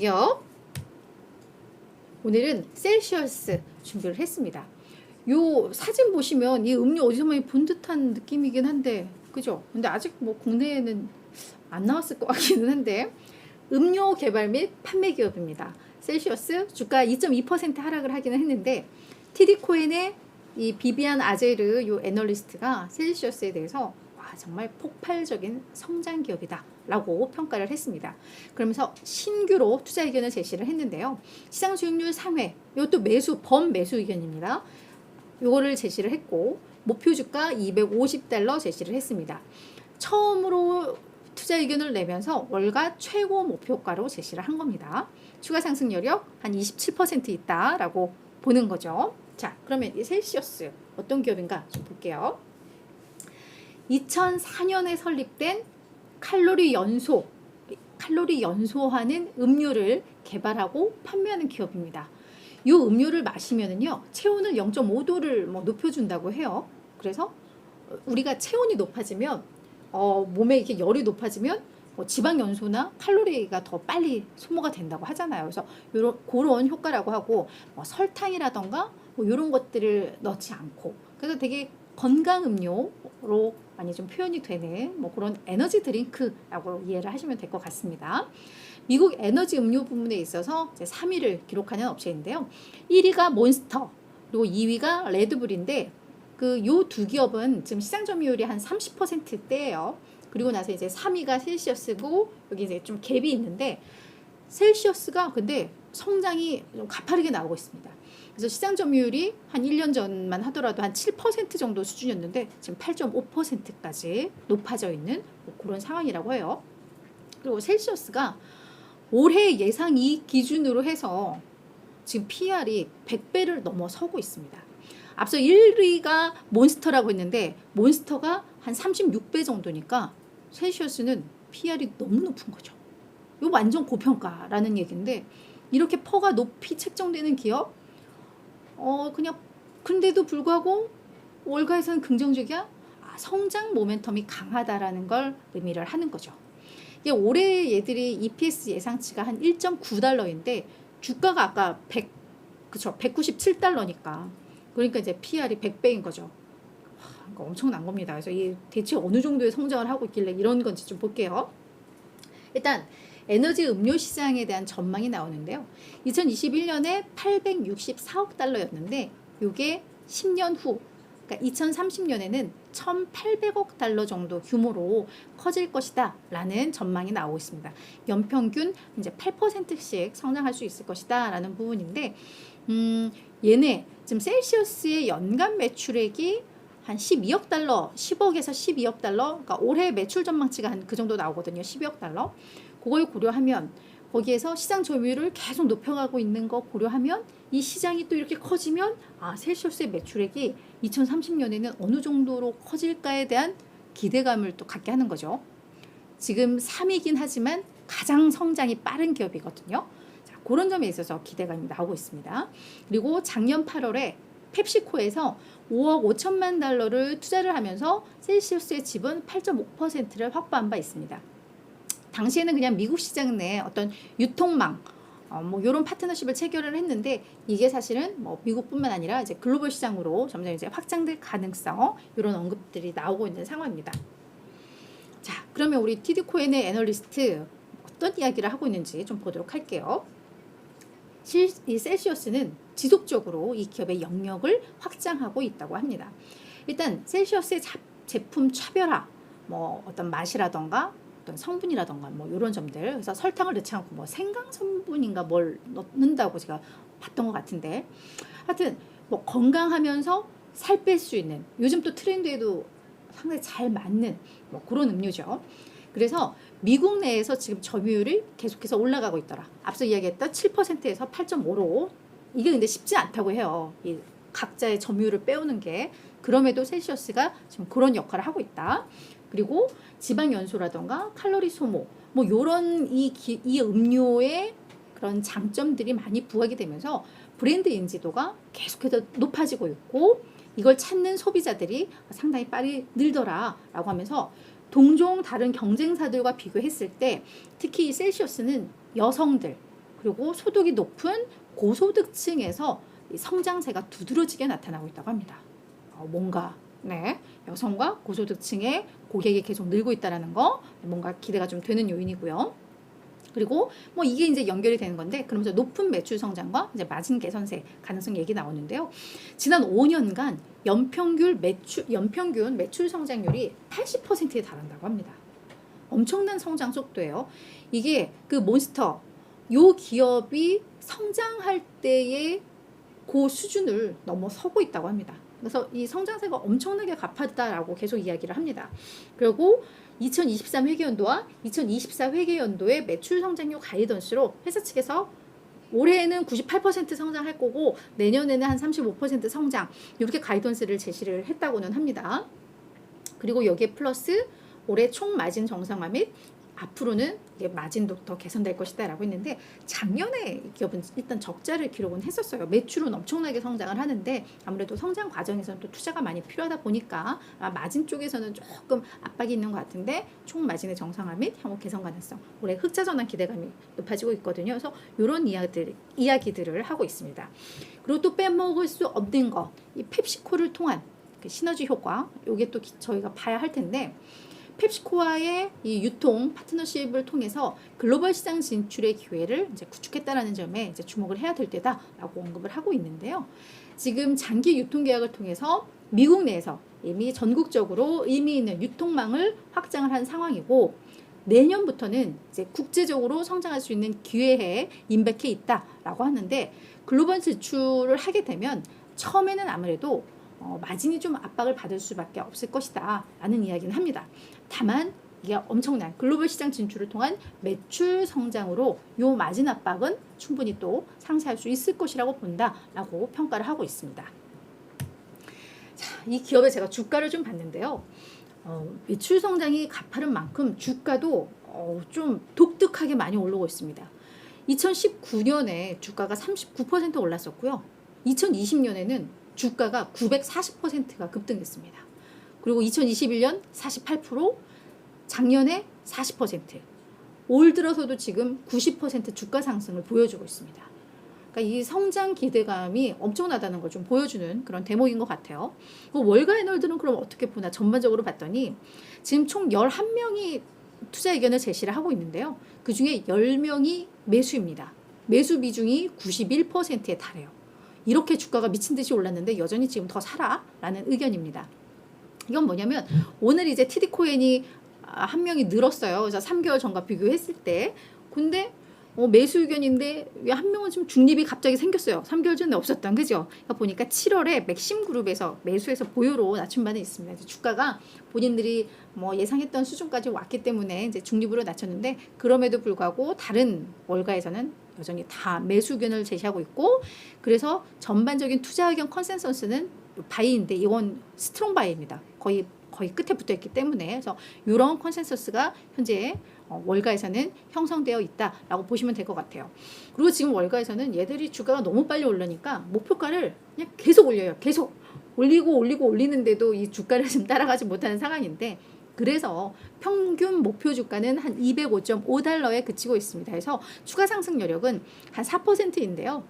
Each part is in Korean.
기격. 오늘은 셀시어스 준비를 했습니다. 요 사진 보시면 이 음료 어디서 많이 본 듯한 느낌이긴 한데, 그죠? 근데 아직 뭐 국내에는 안 나왔을 것 같기는 한데, 음료 개발 및 판매 기업입니다. 셀시어스 주가 2.2% 하락을 하기는 했는데, TD코인의 이 비비안 아제르 요 애널리스트가 셀시어스에 대해서 와, 정말 폭발적인 성장 기업이다 라고 평가를 했습니다. 그러면서 신규로 투자 의견을 제시를 했는데요. 시장 수익률 상회, 이것도 매수, 범매수 의견입니다. 요거를 제시를 했고, 목표 주가 $250 제시를 했습니다. 처음으로 투자 의견을 내면서 월가 최고 목표가로 제시를 한 겁니다. 추가 상승 여력 한 27% 있다라고 보는 거죠. 자, 그러면 이 셀시어스 어떤 기업인가 좀 볼게요. 2004년에 설립된 칼로리 연소하는 음료를 개발하고 판매하는 기업입니다. 이 음료를 마시면은요, 체온을 0.5도를 높여준다고 해요. 그래서 우리가 체온이 높아지면 몸에 이렇게 열이 높아지면 지방 연소나 칼로리가 더 빨리 소모가 된다고 하잖아요. 그래서 그런 효과라고 하고, 설탕이라던가 이런 것들을 넣지 않고, 그래서 되게 건강 음료로 많이 좀 표현이 되는 그런 에너지 드링크라고 이해를 하시면 될 것 같습니다. 미국 에너지 음료 부문에 있어서 이제 3위를 기록하는 업체인데요. 1위가 몬스터, 그리고 2위가 레드불인데, 요 두 기업은 지금 시장 점유율이 한 30%대예요. 그리고 나서 이제 3위가 셀시어스고, 여기 이제 좀 갭이 있는데, 셀시어스가 근데 성장이 좀 가파르게 나오고 있습니다. 그래서 시장 점유율이 한 1년 전만 하더라도 한 7% 정도 수준이었는데 지금 8.5%까지 높아져 있는 그런 상황이라고 해요. 그리고 셀시어스가 올해 예상 이익 기준으로 해서 지금 PR이 100배를 넘어서고 있습니다. 앞서 1위가 몬스터라고 했는데, 몬스터가 한 36배 정도니까 셀시어스는 PR이 너무 높은 거죠. 이거 완전 고평가라는 얘기인데, 이렇게 퍼가 높이 책정되는 기업, 그냥 근데도 불구하고 월가에서는 긍정적이야? 성장 모멘텀이 강하다라는 걸 의미를 하는 거죠. 이게 올해 얘들이 EPS 예상치가 한 1.9달러인데 주가가 아까 197달러니까, 그러니까 이제 PR이 100배인 거죠. 그러니까 엄청난 겁니다. 그래서 이 대체 어느 정도의 성장을 하고 있길래 이런 건지 좀 볼게요. 일단 에너지 음료 시장에 대한 전망이 나오는데요. 2021년에 864억 달러였는데 이게 10년 후, 그러니까 2030년에는 1,800억 달러 정도 규모로 커질 것이다 라는 전망이 나오고 있습니다. 연평균 이제 8%씩 성장할 수 있을 것이다 라는 부분인데, 얘네 지금 셀시어스의 연간 매출액이 한 12억 달러, 10억에서 12억 달러, 그러니까 올해 매출 전망치가 한 그 정도 나오거든요. 12억 달러. 그걸 고려하면, 거기에서 시장 점유율을 계속 높여가고 있는 거 고려하면, 이 시장이 또 이렇게 커지면 셀시어스의 매출액이 2030년에는 어느 정도로 커질까에 대한 기대감을 또 갖게 하는 거죠. 지금 3위긴 하지만 가장 성장이 빠른 기업이거든요. 자, 그런 점에 있어서 기대감이 나오고 있습니다. 그리고 작년 8월에 펩시코에서 5억 5천만 달러를 투자를 하면서 셀시어스의 지분 8.5%를 확보한 바 있습니다. 당시에는 그냥 미국 시장 내 어떤 유통망, 이런 파트너십을 체결을 했는데, 이게 사실은 미국뿐만 아니라 이제 글로벌 시장으로 점점 이제 확장될 가능성, 이런 언급들이 나오고 있는 상황입니다. 자, 그러면 우리 TD코인의 애널리스트 어떤 이야기를 하고 있는지 좀 보도록 할게요. 이 셀시어스는 지속적으로 이 기업의 영역을 확장하고 있다고 합니다. 일단 셀시어스의 제품 차별화, 어떤 맛이라던가 어떤 성분이라던가 이런 점들, 그래서 설탕을 넣지 않고 생강 성분인가 뭘 넣는다고 제가 봤던 것 같은데, 하여튼 건강하면서 살 뺄 수 있는, 요즘 또 트렌드에도 상당히 잘 맞는 그런 음료죠. 그래서 미국 내에서 지금 점유율이 계속해서 올라가고 있더라. 앞서 이야기했던 7%에서 8.5로. 이게 근데 쉽지 않다고 해요. 이 각자의 점유율을 빼오는 게. 그럼에도 셀시어스가 지금 그런 역할을 하고 있다. 그리고 지방 연소라던가 칼로리 소모, 요런 이 음료의 그런 장점들이 많이 부각이 되면서 브랜드 인지도가 계속해서 높아지고 있고, 이걸 찾는 소비자들이 상당히 빨리 늘더라라고 하면서, 동종 다른 경쟁사들과 비교했을 때 특히 셀시어스는 여성들, 그리고 소득이 높은 고소득층에서 이 성장세가 두드러지게 나타나고 있다고 합니다. 뭔가 여성과 고소득층의 고객이 계속 늘고 있다는 거 뭔가 기대가 좀 되는 요인이고요. 그리고 뭐 이게 이제 연결이 되는 건데 그러면서 높은 매출 성장과 이제 마진 개선세 가능성 얘기 나오는데요. 지난 5년간 연평균 매출 성장률이 80%에 달한다고 합니다. 엄청난 성장 속도예요. 이게 그 몬스터 요 기업이 성장할 때의 그 수준을 넘어서고 있다고 합니다. 그래서 이 성장세가 엄청나게 가파르다라고 계속 이야기를 합니다. 그리고 2023 회계연도와 2024 회계연도의 매출 성장률 가이던스로 회사 측에서 올해는 98% 성장할 거고 내년에는 한 35% 성장 이렇게 가이던스를 제시를 했다고는 합니다. 그리고 여기에 플러스 올해 총 마진 정상화 및 앞으로는 이게 마진도 더 개선될 것이다 라고 했는데 작년에 기업은 일단 적자를 기록은 했었어요. 매출은 엄청나게 성장을 하는데 아무래도 성장 과정에서는 또 투자가 많이 필요하다 보니까 마진 쪽에서는 조금 압박이 있는 것 같은데 총 마진의 정상화 및 향후 개선 가능성 올해 흑자 전환 기대감이 높아지고 있거든요. 그래서 이런 이야기들을 하고 있습니다. 그리고 또 빼먹을 수 없는 거 이 펩시코를 통한 그 시너지 효과 이게 또 저희가 봐야 할 텐데 펩시코와의 이 유통 파트너십을 통해서 글로벌 시장 진출의 기회를 이제 구축했다라는 점에 이제 주목을 해야 될 때다라고 언급을 하고 있는데요. 지금 장기 유통 계약을 통해서 미국 내에서 이미 전국적으로 의미 있는 유통망을 확장을 한 상황이고 내년부터는 이제 국제적으로 성장할 수 있는 기회에 임박해 있다라고 하는데 글로벌 진출을 하게 되면 처음에는 아무래도 마진이 좀 압박을 받을 수밖에 없을 것이다 라는 이야기는 합니다. 다만 이게 엄청난 글로벌 시장 진출을 통한 매출 성장으로 이 마진 압박은 충분히 또 상쇄할 수 있을 것이라고 본다라고 평가를 하고 있습니다. 자, 이 기업의 제가 주가를 좀 봤는데요. 매출 성장이 가파른 만큼 주가도 좀 독특하게 많이 오르고 있습니다. 2019년에 주가가 39% 올랐었고요. 2020년에는 주가가 940%가 급등했습니다. 그리고 2021년 48%, 작년에 40%, 올 들어서도 지금 90% 주가 상승을 보여주고 있습니다. 그러니까 이 성장 기대감이 엄청나다는 걸 좀 보여주는 그런 대목인 것 같아요. 월가 애널들은 그럼 어떻게 보나 전반적으로 봤더니 지금 총 11명이 투자 의견을 제시를 하고 있는데요. 그 중에 10명이 매수입니다. 매수 비중이 91%에 달해요. 이렇게 주가가 미친 듯이 올랐는데 여전히 지금 더 사라라는 의견입니다. 이건 뭐냐면 오늘 이제 TD코인이 한 명이 늘었어요. 그래서 3개월 전과 비교했을 때. 근데 매수 의견인데 한 명은 좀 중립이 갑자기 생겼어요. 3개월 전에 없었던 그죠? 그러니까 보니까 7월에 맥심 그룹에서 매수해서 보유로 낮춘 바는 있습니다. 주가가 본인들이 뭐 예상했던 수준까지 왔기 때문에 이제 중립으로 낮췄는데 그럼에도 불구하고 다른 월가에서는 여전히 다 매수 의견을 제시하고 있고 그래서 전반적인 투자 의견 컨센서스는 바이인데 이건 스트롱 바이입니다. 거의 끝에 붙어 있기 때문에 그래서 이런 컨센서스가 현재 월가에서는 형성되어 있다라고 보시면 될 것 같아요. 그리고 지금 월가에서는 얘들이 주가가 너무 빨리 오르니까 목표가를 그냥 계속 올려요. 계속 올리는데도 이 주가를 지금 따라가지 못하는 상황인데 그래서 평균 목표 주가는 한 205.5달러에 그치고 있습니다. 그래서 추가 상승 여력은 한 4%인데요.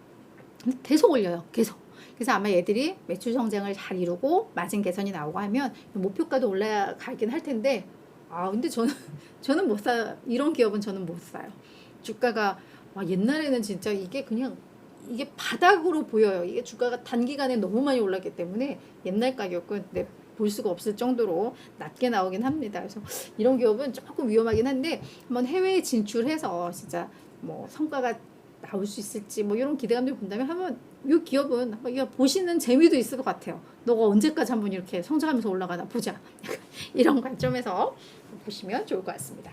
계속 올려요. 계속. 그래서 아마 얘들이 매출 성장을 잘 이루고 마진 개선이 나오고 하면 목표가도 올라가긴 할 텐데 근데 저는 못 사요. 이런 기업은 저는 못 사요. 주가가 옛날에는 진짜 이게 그냥 이게 바닥으로 보여요. 이게 주가가 단기간에 너무 많이 올랐기 때문에 옛날 가격은 볼 수가 없을 정도로 낮게 나오긴 합니다. 그래서 이런 기업은 조금 위험하긴 한데 한번 해외에 진출해서 진짜 뭐 성과가 나올 수 있을지 뭐 이런 기대감들 본다면 한번 이 기업은 한번 보시는 재미도 있을 것 같아요. 너가 언제까지 한번 이렇게 성장하면서 올라가나 보자. 이런 관점에서 보시면 좋을 것 같습니다.